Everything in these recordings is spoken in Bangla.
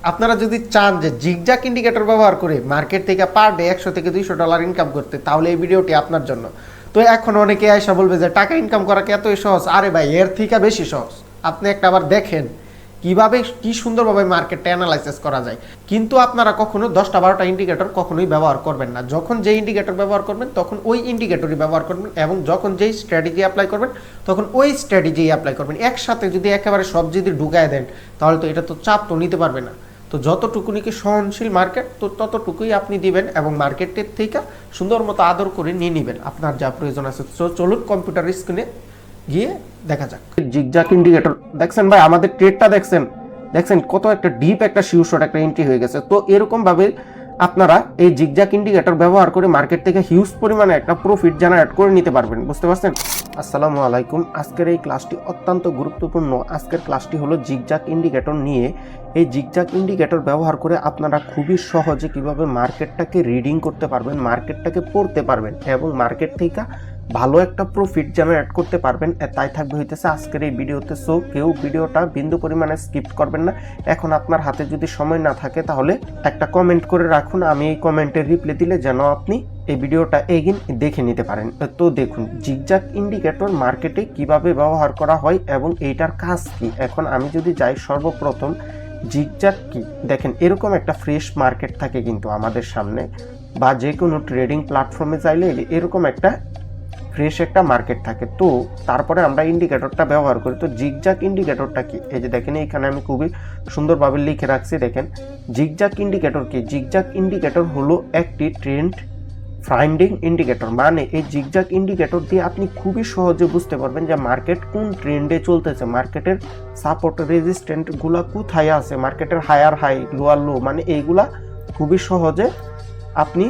আপনারা যদি চান যে জিগজ্যাগ ইন্ডিকেটর ব্যবহার করে মার্কেট থেকে পার ডে 100 থেকে $200 ইনকাম করতে, তাহলে এই ভিডিওটি আপনার জন্য। তো এখন অনেকে আয়সা বলবে যে টাকা ইনকাম করা কি এতই সহজ? আরে ভাই, এর থেকে বেশি সহজ। আপনি একটা আবার দেখেন কিভাবে কি সুন্দরভাবে মার্কেটটা অ্যানালাইসিস করা যায়। কিন্তু আপনারা কখনো 10টা-12টা ইন্ডিকেটর কখনোই ব্যবহার করবেন না। যখন যে ইন্ডিকেটর ব্যবহার করবেন তখন ওই ইন্ডিকেটরই ব্যবহার করবেন, এবং যখন যেই স্ট্র্যাটেজি অ্যাপ্লাই করবেন তখন ওই স্ট্র্যাটেজি অ্যাপ্লাই করবেন। একসাথে যদি একেবারে সব যদি ঢুকায় দেন তাহলে তো এটা তো চাপ তো নিতে পারবে না। তো যতটুকুনি কি সহনশীল মার্কেট, তো ততটুকুই আপনি দিবেন এবং মার্কেটের থেকে সুন্দর মতো আদর করে নিয়ে নেবেন আপনার যা প্রয়োজন আছে। তো চলুন কম্পিউটার স্ক্রিনে গিয়ে দেখা যাক। জিগজ্যাগ ইন্ডিকেটর দেখছেন ভাই, আমাদের ট্রেডটা দেখছেন কত একটা ডিপ একটা শিওর একটা এন্ট্রি হয়ে গেছে। তো এরকম ভাবে আপনারা এই জিগজ্যাগ ইন্ডিকেটর ব্যবহার করে মার্কেট থেকে হিউজ পরিমাণে একটা প্রফিট জেনারেট করে নিতে পারবেন। বুঝতে পারছেন? আসসালামু আলাইকুম। আজকের এই ক্লাসটি অত্যন্ত গুরুত্বপূর্ণ। আজকের ক্লাসটি হলো জিগজ্যাগ ইন্ডিকেটর নিয়ে। এই জিগজ্যাগ ইন্ডিকেটর ব্যবহার করে আপনারা খুবই সহজে কিভাবে মার্কেটটাকে রিডিং করতে পারবেন, মার্কেটটাকে পড়তে পারবেন এবং মার্কেট থেকে ভালো একটা প্রফিট জেনারেট করতে পারবেন। তাই থাকবে হইতেছে আজকের এই ভিডিওতে। সো কেউ ভিডিওটা বিন্দু পরিমাণে স্কিপ করবেন না। এখন আপনার হাতে যদি সময় না থাকে তাহলে একটা কমেন্ট করে রাখুন, আমি এই কমেন্টের রিপ্লাই দিলে যেন আপনি এই ভিডিওটা এগিন দেখে নিতে পারেন। তো দেখুন জিগজ্যাগ ইন্ডিকেটর মার্কেটে কিভাবে ব্যবহার করা হয় এবং এইটার কাজ কি। এখন আমি যদি যাই সর্বপ্রথম জিগজ্যাগ কি, দেখেন এরকম একটা ফ্রেশ মার্কেট থাকে কিন্তু আমাদের সামনে, বা যে কোনো ট্রেডিং প্ল্যাটফর্মে চাইলে এরকম একটা ফ্রেশ একটা মার্কেট থাকে। তো তারপরে আমরা ইন্ডিকেটরটা ব্যবহার করি। তো জিগজ্যাগ ইন্ডিকেটরটা কি, এই যে দেখেন এইখানে আমি খুবই সুন্দরভাবে লিখে রাখছি। দেখেন জিগজ্যাগ ইন্ডিকেটর কি। জিগজ্যাগ ইন্ডিকেটর হলো একটি ট্রেন্ড ফাইন্ডিং ইন্ডিকেটর। মানে এই জিগজ্যাগ ইন্ডিকেটর দিয়ে আপনি খুবই সহজে বুঝতে পারবেন যে মার্কেট কোন ট্রেন্ডে চলতেছে, মার্কেটের সাপোর্ট রেজিস্ট্যান্ট গুলা কোথায় আছে, মার্কেটের হায়ার হাই লোয়ার লো, মানে এইগুলা খুবই সহজে আপনি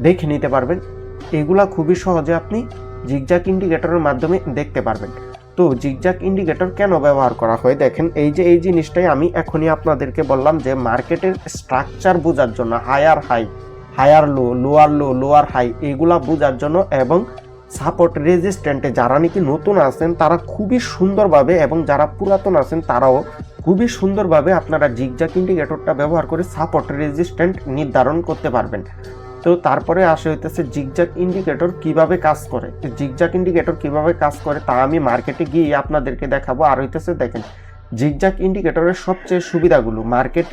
দেখে নিতে পারবেন। এগুলা খুবই সহজে আপনি জিগজ্যাগ ইন্ডিকেটরের মাধ্যমে দেখতে পারবেন। তো জিগজ্যাগ ইন্ডিকেটর কেন ব্যবহার করা হয়, দেখেন এই জিনিসটাই আমি এখনই আপনাদেরকে বললাম যে মার্কেটের স্ট্রাকচার বোঝার জন্য, higher high higher low, lower low lower high, এগুলা বোঝার জন্য এবং সাপোর্ট রেজিস্ট্যান্টে যারা নাকি নতুন আছেন তারা খুবই সুন্দরভাবে, এবং যারা পুরাতন আছেন তারাও খুবই সুন্দরভাবে আপনারা জিগজ্যাগ ইন্ডিকেটরটা ব্যবহার করে সাপোর্ট রেজিস্ট্যান্ট নির্ধারণ করতে পারবেন। তো তারপরে আসে হইতেছে জিগজ্যাগ ইন্ডিকেটর কিভাবে কাজ করে। জিগজ্যাগ ইন্ডিকেটর কিভাবে কাজ করে তা আমি মার্কেটে গিয়ে আপনাদেরকে দেখাবো। আর হইতেছে দেখেন জিগজ্যাগ ইন্ডিকেটরের সবচেয়ে সুবিধাগুলো, মার্কেট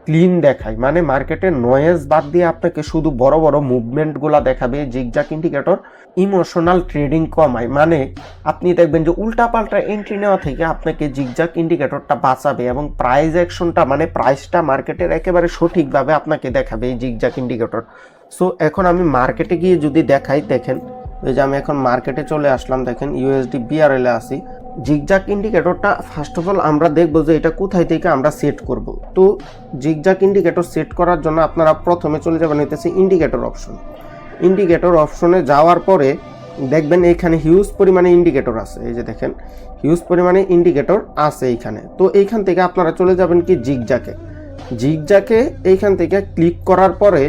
ক্লিন দেখায়, মানে মার্কেটের নয়েজ বাদ দিয়ে আপনাকে শুধু বড় বড় মুভমেন্টগুলো দেখাবে। জিগজ্যাগ ইন্ডিকেটর ইমোশনাল ট্রেডিং কমায়, মানে আপনি দেখবেন যে উল্টাপাল্টা এন্ট্রি নেওয়া থেকে আপনাকে জিগজ্যাগ ইন্ডিকেটরটা বাঁচাবে এবং প্রাইস অ্যাকশনটা, মানে প্রাইসটা মার্কেটের একেবারে সঠিকভাবে আপনাকে দেখাবে এই জিগজ্যাগ ইন্ডিকেটর। সো এখন আমি মার্কেটে গিয়ে যদি দেখাই, দেখেন ওই যে আমি এখন মার্কেটে চলে আসলাম, দেখেন ইউএসডি বিআরএল এ আসি। জিগজ্যাগ ইন্ডিকেটরটা ফার্স্ট অফ অল আমরা দেখবো যে এটা কোথায় থেকে আমরা সেট করব। তো জিগজ্যাগ ইন্ডিকেটর সেট করার জন্য আপনারা প্রথমে চলে যাবেন হইতেছে ইন্ডিকেটর অপশন। ইন্ডিকেটর অপশনে যাওয়ার পরে দেখবেন এইখানে হিউজ পরিমাণে ইন্ডিকেটর আছে। এই যে দেখেন হিউজ পরিমাণে ইন্ডিকেটর আছে এইখানে। তো এইখান থেকে আপনারা চলে যাবেন কি জিগজ্যাগে এইখান থেকে ক্লিক করার পরে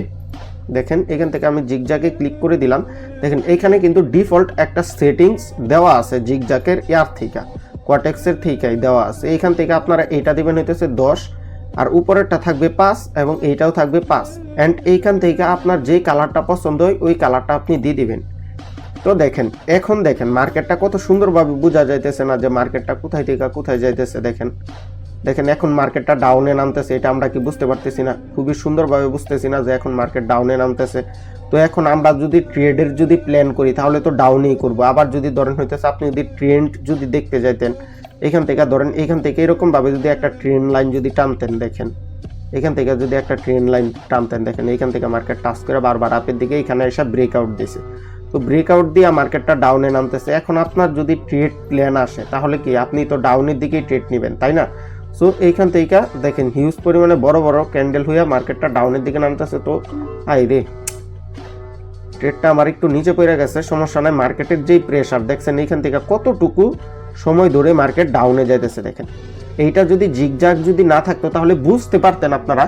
দেখেন এখান থেকে আমি জিগজ্যাগে ক্লিক করে দিলাম। দেখেন এখানে কিন্তু ডিফল্ট একটা সেটিংস দেওয়া আছে জিগজ্যাগের ইয়ার থেকে, কোয়াটেক্সের থেকেই দেওয়া আছে। এইখান থেকে আপনারা এইটা দিবেন হইতেছে 10, আর উপরেরটা থাকবে 5 এবং এইটাও থাকবে 5। অ্যান্ড এইখান থেকে আপনার যে কালারটা পছন্দ হয় ওই কালারটা আপনি দিয়ে দিবেন। তো দেখেন এখন দেখেন মার্কেটটা কত সুন্দরভাবে বোঝা যাইতেছে না যে মার্কেটটা কোথায় থেকে কোথায় যাইতেছে। দেখেন এখন মার্কেটটা ডাউনে নামতেছে, এটা আমরা কি বুঝতে পারতেছি না, খুবই সুন্দরভাবে বুঝতেছি না যে এখন মার্কেট ডাউনে নামতেছে। তো এখন আমরা যদি ট্রেডের যদি প্ল্যান করি তাহলে তো ডাউনেই করবো। আবার যদি ধরেন হইতেছে আপনি যদি ট্রেন্ড যদি দেখতে যাইতেন, এখান থেকে ধরেন এখান থেকে এরকম ভাবে যদি একটা ট্রেন লাইন যদি টানতেন, দেখেন এখান থেকে যদি একটা ট্রেন লাইন টানতেন, দেখেন এইখান থেকে মার্কেট টাচ করে বারবার আপের দিকে এখানে এসে ব্রেকআউট দিয়েছে। তো ব্রেকআউট দিয়ে মার্কেটটা ডাউনে নামতেছে। এখন আপনার যদি ট্রেড প্ল্যান আসে তাহলে কি আপনি তো ডাউনের দিকেই ট্রেড নেবেন, তাই না? সো এইখান থেকে দেখেন হিউজ পরিমাণে বড় বড় ক্যান্ডেল হইয়া মার্কেটটা ডাউনের দিকে নামতেছে। তো আই রে, ট্রেডটা আমার একটু নিচে পড়ে গেছে, সমস্যা নাই। মার্কেটের যেই প্রেসার দেখছেন এইখান থেকে কতটুকু সময় ধরে মার্কেট ডাউনে যাইতেছে। দেখেন এইটা যদি জিগজ্যাগ যদি না থাকতো তাহলে বুঝতে পারতেন আপনারা,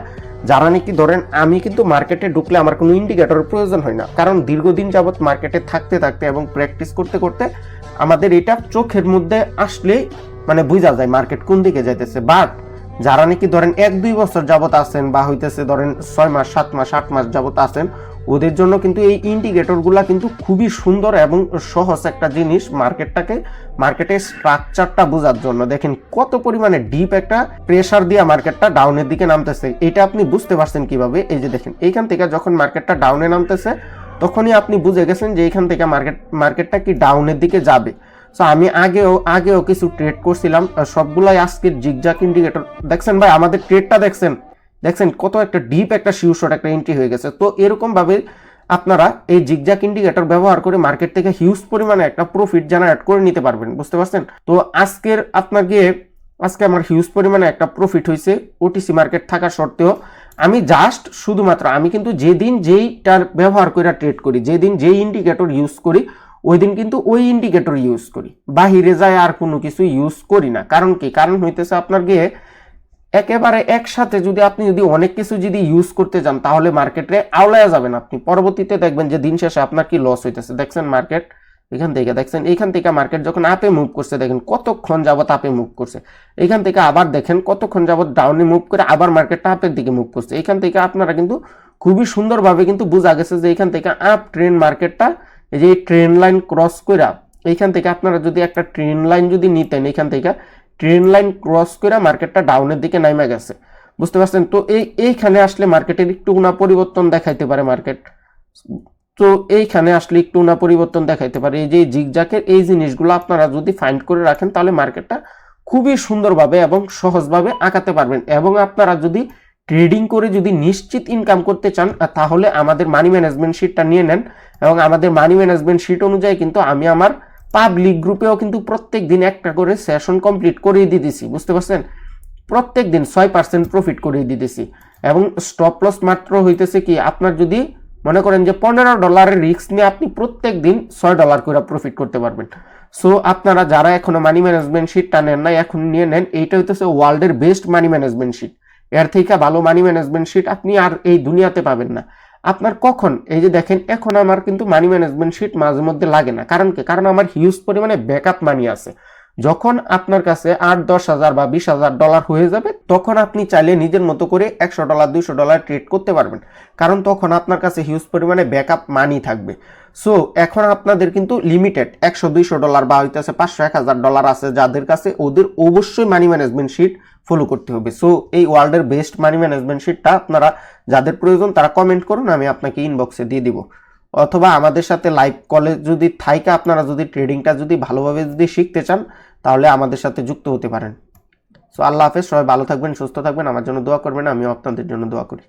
যারা নাকি ধরেন আমি কিন্তু মার্কেটে ঢুকলে আমার কোনো ইন্ডিকেটরের প্রয়োজন হয় না, কারণ দীর্ঘদিন যাবত মার্কেটে থাকতে থাকতে এবং প্র্যাকটিস করতে করতে আমাদের এটা চোখের মধ্যে আসলেই মানে বোঝা যায় মার্কেট কোন দিকে যাইতেছে। বাট যারা নাকি ধরেন 1-2 বছর যাবত আছেন বা হইতেছে ধরেন 6 মাস 7 মাস 8 মাস যাবত আছেন, ওদের জন্য কিন্তু এই ইন্ডিকেটরগুলা কিন্তু খুবই সুন্দর এবং সহজ একটা জিনিস মার্কেটের স্ট্রাকচারটা বোঝার জন্য। দেখেন কত পরিমাণে ডিপ একটা প্রেসার দিয়ে মার্কেটটা ডাউনের দিকে নামতেছে, এটা আপনি বুঝতে পারছেন কিভাবে? এই যে দেখেন এইখান থেকে যখন মার্কেটটা ডাউনে নামতেছে তখনই আপনি বুঝে গেছেন যে এইখান থেকে মার্কেটটা কি ডাউনের দিকে যাবে। সো আমি আগেও কিছু ট্রেড করছিলাম, সবগুলাই আজকের জিগজাক ইন্ডিকেটর। দেখছেন ভাই আমাদের ট্রেডটা দেখছেন কত একটা ডিপ একটা শিওর একটা এন্ট্রি হয়ে গেছে। তো এরকম ভাবে আপনারা এই জিগজাক ইন্ডিকেটর ব্যবহার করে মার্কেট থেকে হিউজ পরিমাণে একটা প্রফিট জেনারেট করে নিতে পারবেন, বুঝতে পারছেন? তো আজকে আমার হিউজ পরিমাণে একটা প্রফিট হয়েছে ওটিসি মার্কেট থাকা সত্ত্বেও। আমি জাস্ট শুধুমাত্র আমি কিন্তু যেদিন যেইটার ব্যবহার করে ট্রেড করি, যেদিন যেই ইন্ডিকেটর ইউজ করি ওই দিন কিন্তু ওই ইন্ডিকেটর ইউজ করি, বাহিরে যায় আর কোনো কিছু ইউজ করি না। কারণ কি? কারণ হইতেছে আপনার গিয়ে একেবারে একসাথে আপনি যদি অনেক কিছু যদি ইউজ করতে যান তাহলে মার্কেটে আওলায়া যাবেন আপনি। পরবর্তীতে দেখবেন যে দিন শেষে আপনার কি লস হইতেছে। দেখছেন মার্কেট এইখান থেকে মার্কেট যখন আপে মুভ করছে, দেখেন কতক্ষণ যাবত আপে মুভ করছে, এইখান থেকে আবার দেখেন কতক্ষণ যাবত ডাউনে মুভ করে আবার মার্কেটটা আপের দিকে মুভ করছে। এইখান থেকে আপনারা কিন্তু খুবই সুন্দরভাবে কিন্তু বোঝা গেছে যে এইখান থেকে আপ ট্রেন্ড মার্কেটটা, এই যে ট্রেন লাইন ক্রস করে এইখান থেকে আপনারা যদি একটা ট্রেন লাইন যদি নিতেন, এইখান থেকে ট্রেন লাইন ক্রস করে মার্কেটটা ডাউনের দিকে নামে গেছে, বুঝতে পারছেন? তো এইখানে আসলে মার্কেটের একটু না পরিবর্তন দেখাইতে পারে মার্কেট। তো এইখানে আসলে একটু না পরিবর্তন দেখাইতে পারে। এই যে জিগজাকের এই জিনিসগুলো আপনারা যদি ফাইন্ড করে রাখেন তাহলে মার্কেটটা খুবই সুন্দরভাবে এবং সহজভাবে আঁকাতে পারবেন। এবং আপনারা যদি ট্রেডিং করে যদি নিশ্চিত ইনকাম করতে চান তাহলে আমাদের মানি ম্যানেজমেন্ট শিটটা নিয়ে নেন। এবং আমাদের মানি ম্যানেজমেন্ট শিট অনুযায়ী কিন্তু আমি আমার পাবলিক গ্রুপেও কিন্তু প্রত্যেক দিন একটা করে সেশন কমপ্লিট করিয়ে দিতেছি, বুঝতে পারছেন? প্রত্যেক দিন 6% প্রফিট করিয়ে দিতেছি। এবং স্টপ লস মাত্র হইতেছে কি, আপনার যদি মনে করেন যে $15 রিস্ক নিয়ে আপনি প্রত্যেক দিন $6 করে প্রফিট করতে পারবেন। সো আপনারা যারা এখনো মানি ম্যানেজমেন্ট শিটটা নেন না, এখন নিয়ে নেন। এইটা হইতেছে ওয়ার্ল্ডের বেস্ট মানি ম্যানেজমেন্ট শিট। এর থেকে ভালো মানি ম্যানেজমেন্ট শিট আপনি আর এই দুনিয়াতে পাবেন না। আপনার কখন এই যে দেখেন এখন আমার কিন্তু মানি ম্যানেজমেন্ট শিট মাঝে মধ্যে লাগে না। কারণ কি? কারণ আমার হিউজ পরিমাণে ব্যাকআপ মানি আছে। যখন আপনার কাছে $8-10 হাজার বা $20,000 হয়ে যাবে তখন আপনি চাইলে নিজের মতো করে $100 $200 ট্রেড করতে পারবেন, কারণ তখন আপনার কাছে হিউজ পরিমাণে ব্যাকআপ মানি থাকবে। সো এখন আপনাদের কিন্তু লিমিটেড $100-200 বা হইতেছে $500-1000 আছে যাদের কাছে, ওদের অবশ্যই মানি ম্যানেজমেন্ট শিট ফলো করতে হবে। সো এই ওয়ার্ল্ডের বেস্ট মানি ম্যানেজমেন্ট শিটটা আপনারা যাদের প্রয়োজন তারা কমেন্ট করুন, আমি আপনাকে ইনবক্সে দিয়ে দিব। অথবা আমাদের সাথে লাইভ কলে যদি থাইকা আপনারা যদি ট্রেডিংটা যদি ভালোভাবে যদি শিখতে চান তাহলে আমাদের সাথে যুক্ত হতে পারেন। সো আল্লাহ হাফেজ, সবাই ভালো থাকবেন, সুস্থ থাকবেন, আমার জন্য দোয়া করবেন, আমিও আপনাদের জন্য দোয়া করি।